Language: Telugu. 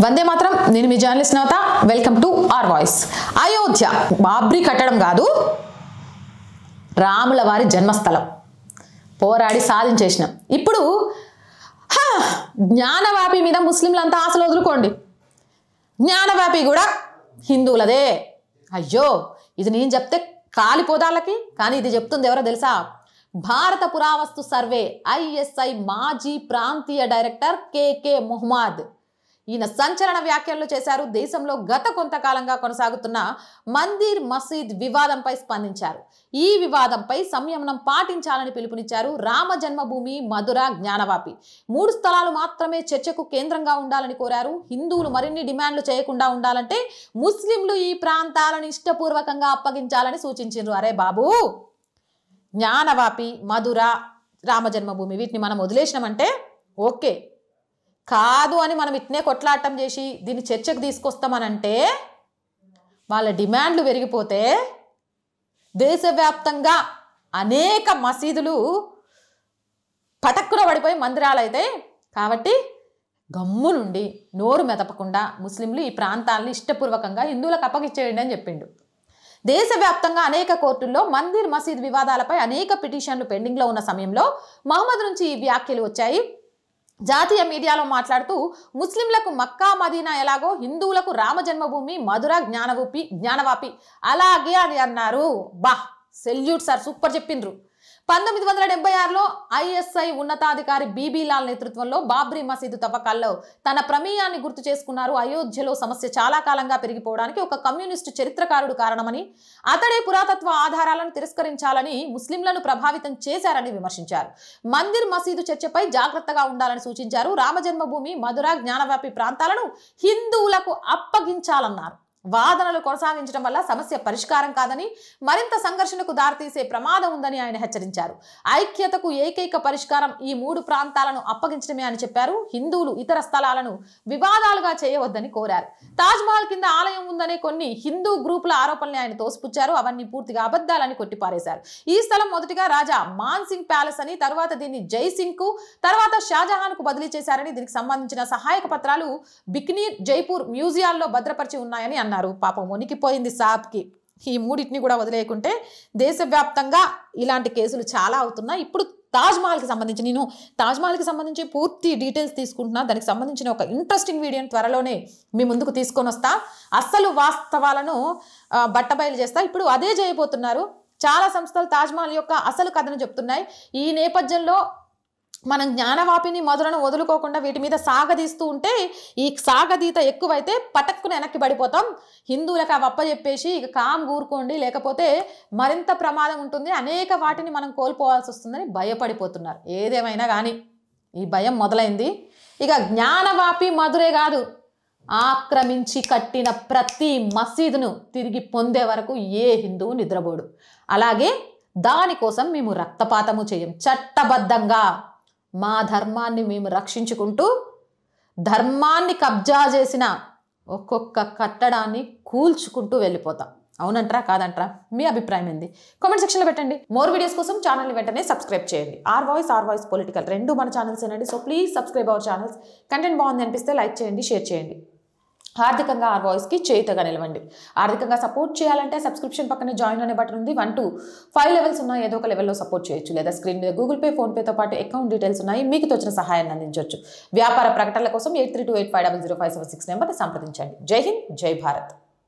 వందే మాత్రం. నేను మీ journalist Navata. Welcome to R voice. Ayodhya Babri కట్టడం కాదు, రాముల వారి జన్మస్థలం. పోరాడి సాధించేసినాం. ఇప్పుడు జ్ఞానవాపి మీద ముస్లింలంతా ఆశలు వదులుకోండి. జ్ఞానవాపి కూడా హిందువులదే. అయ్యో, ఇది నేను చెప్తే కాలిపోదాలకి, కానీ ఇది చెప్తుంది ఎవరో తెలుసా? భారత పురావస్తు సర్వే ISI మాజీ ప్రాంతీయ డైరెక్టర్ KK మొహమ్మద్. ఈయన సంచలన వ్యాఖ్యలు చేశారు. దేశంలో గత కొంతకాలంగా కొనసాగుతున్న మందిర్ మసీద్ వివాదంపై స్పందించారు. ఈ వివాదంపై సంయమనం పాటించాలని పిలుపునిచ్చారు. రామ జన్మభూమి, మధుర, జ్ఞానవాపి 3 స్థలాలు మాత్రమే చర్చకు కేంద్రంగా ఉండాలని కోరారు. హిందువులు మరిన్ని డిమాండ్లు చేయకుండా ఉండాలంటే ముస్లింలు ఈ ప్రాంతాలను ఇష్టపూర్వకంగా అప్పగించాలని సూచించారు. అరే బాబు, జ్ఞానవాపి, మధుర, రామ జన్మభూమి వీటిని మనం వదిలేసినామంటే ఓకే, కాదు అని మనం ఇట్నే కొట్లాటం చేసి దీన్ని చర్చకు తీసుకొస్తామనంటే వాళ్ళ డిమాండ్లు పెరిగిపోతే దేశవ్యాప్తంగా అనేక మసీదులు పటక్కున పడిపోయి మందిరాలు అయితే, కాబట్టి గమ్ము నుండి నోరు మెదపకుండా ముస్లింలు ఈ ప్రాంతాలను ఇష్టపూర్వకంగా హిందువులకు అప్పగిచ్చేయండి అని చెప్పిండు. దేశవ్యాప్తంగా అనేక కోర్టుల్లో మందిర్ మసీద్ వివాదాలపై అనేక పిటిషన్లు పెండింగ్లో ఉన్న సమయంలో మహమ్మద్ నుంచి ఈ వ్యాఖ్యలు వచ్చాయి. జాతీయ మీడియాలో మాట్లాడుతూ ముస్లింలకు మక్కా మదీనా ఎలాగో హిందువులకు రామ జన్మభూమి, మధుర, జ్ఞానవాపి అలాగే అని అన్నారు. బా, సెల్యూట్ సార్, సూపర్ చెప్పిండ్రు. 1976లో ISI ఉన్నతాధికారి BB లాల్ నేతృత్వంలో బాబ్రీ మసీదు తవ్వకాల్లో తన ప్రమేయాన్ని గుర్తు చేసుకున్నారు. అయోధ్యలో సమస్య చాలా కాలంగా పెరిగిపోవడానికి ఒక కమ్యూనిస్టు చరిత్రకారుడు కారణమని, అతడే పురాతత్వ ఆధారాలను తిరస్కరించాలని ముస్లింలను ప్రభావితం చేశారని విమర్శించారు. మందిర్ మసీదు చర్చపై జాగ్రత్తగా ఉండాలని సూచించారు. రామజన్మభూమి, మధుర, జ్ఞానవాపి ప్రాంతాలను హిందువులకు అప్పగించాలన్నారు. వాదనలు కొనసాగించడం వల్ల సమస్య పరిష్కారం కాదని, మరింత సంఘర్షణకు దారితీసే ప్రమాదం ఉందని ఆయన హెచ్చరించారు. ఐక్యతకు ఏకైక పరిష్కారం ఈ 3 ప్రాంతాలను అప్పగించడమే అని చెప్పారు. హిందువులు ఇతర స్థలాలను వివాదాలుగా చేయవద్దని కోరారు. తాజ్మహల్ కింద ఆలయం ఉందనే కొన్ని హిందూ గ్రూపుల ఆరోపణల్ని ఆయన తోసిపుచ్చారు. అవన్నీ పూర్తిగా అబద్ధాలని కొట్టిపారేశారు. ఈ స్థలం మొదటిగా రాజా మాన్ సింగ్ ప్యాలెస్ అని, తర్వాత దీన్ని జైసింగ్ కు, తర్వాత షాజహాన్ కు బదిలీ చేశారని, దీనికి సంబంధించిన సహాయక పత్రాలు బికనీర్, జైపూర్ మ్యూజియాల్లో భద్రపరిచి ఉన్నాయని అన్నారు. పాపం వణికిపోయింది సాబ్కి. ఈ 3టిని కూడా వదిలేయకుంటే దేశవ్యాప్తంగా ఇలాంటి కేసులు చాలా అవుతున్నాయి. ఇప్పుడు తాజ్మహల్కి సంబంధించి పూర్తి డీటెయిల్స్ తీసుకుంటున్నా. దానికి సంబంధించిన ఒక ఇంట్రెస్టింగ్ వీడియోని త్వరలోనే మీ ముందుకు తీసుకొని వస్తా. అస్సలు వాస్తవాలను బట్టబయలు చేస్తా. ఇప్పుడు అదే చేయబోతున్నారు. చాలా సంస్థలు తాజ్మహల్ యొక్క అసలు కథను చెప్తున్నాయి. ఈ నేపథ్యంలో మనం జ్ఞానవాపిని, మధురను వదులుకోకుండా వీటి మీద సాగదీస్తూ ఉంటే, ఈ సాగదీత ఎక్కువైతే పటక్కున వెనక్కి పడిపోతాం. హిందువులకు అవి అప్పచెప్పేసి ఇక కామ్ కూరుకోండి, లేకపోతే మరింత ప్రమాదం ఉంటుంది, అనేక వాటిని మనం కోల్పోవాల్సి వస్తుందని భయపడిపోతున్నారు. ఏదేమైనా కానీ ఈ భయం మొదలైంది. ఇక జ్ఞానవాపి, మధురే కాదు, ఆక్రమించి కట్టిన ప్రతి మసీదును తిరిగి పొందే వరకు ఏ హిందువు నిద్రపోడు. అలాగే దానికోసం మేము రక్తపాతము చేయం. చట్టబద్ధంగా మా ధర్మాన్ని మేము రక్షించుకుంటూ, ధర్మాన్ని కబ్జా చేసిన ఒక్కొక్క కట్టడాన్ని కూల్చుకుంటూ వెళ్ళిపోతాం. అవునంటారా కాదంటారా? మీ అభిప్రాయం ఏంది? కామెంట్ సెక్షన్లో పెట్టండి. మోర్ వీడియోస్ కోసం ఛానల్ని వెంటనే సబ్స్క్రైబ్ చేయండి. ఆర్ వాయిస్ పొలిటికల్ 2 మన ఛానల్స్ ఏనండి. So please subscribe our channels. Content బాగుంది అనిపిస్తే లైక్ చేయండి, షేర్ చేయండి. ఆర్థికంగా ఆర్ వాయిస్కి చేయుతగా నిలవండి. ఆర్థికంగా సపోర్ట్ చేయాలంటే సబ్స్క్రిప్షన్ పక్కనే జాయిన్ అనే బటన్ ఉంది. 1 to 5 లెవెల్స్ ఉన్నాయి. ఏదో ఒక లెవెల్లో సపోర్ట్ చేయొచ్చు. లేదా స్క్రీన్ మీద గూగుల్ పే, ఫోన్పేతో పాటు అకౌంట్ డీటెయిల్స్ ఉన్నాయి. మీకు తోచిన సహాయాన్ని అందించవచ్చు. వ్యాపార ప్రకటనల కోసం 8328500576 నెంబర్ని సంప్రదించండి. జై హింద్, జై భారత్.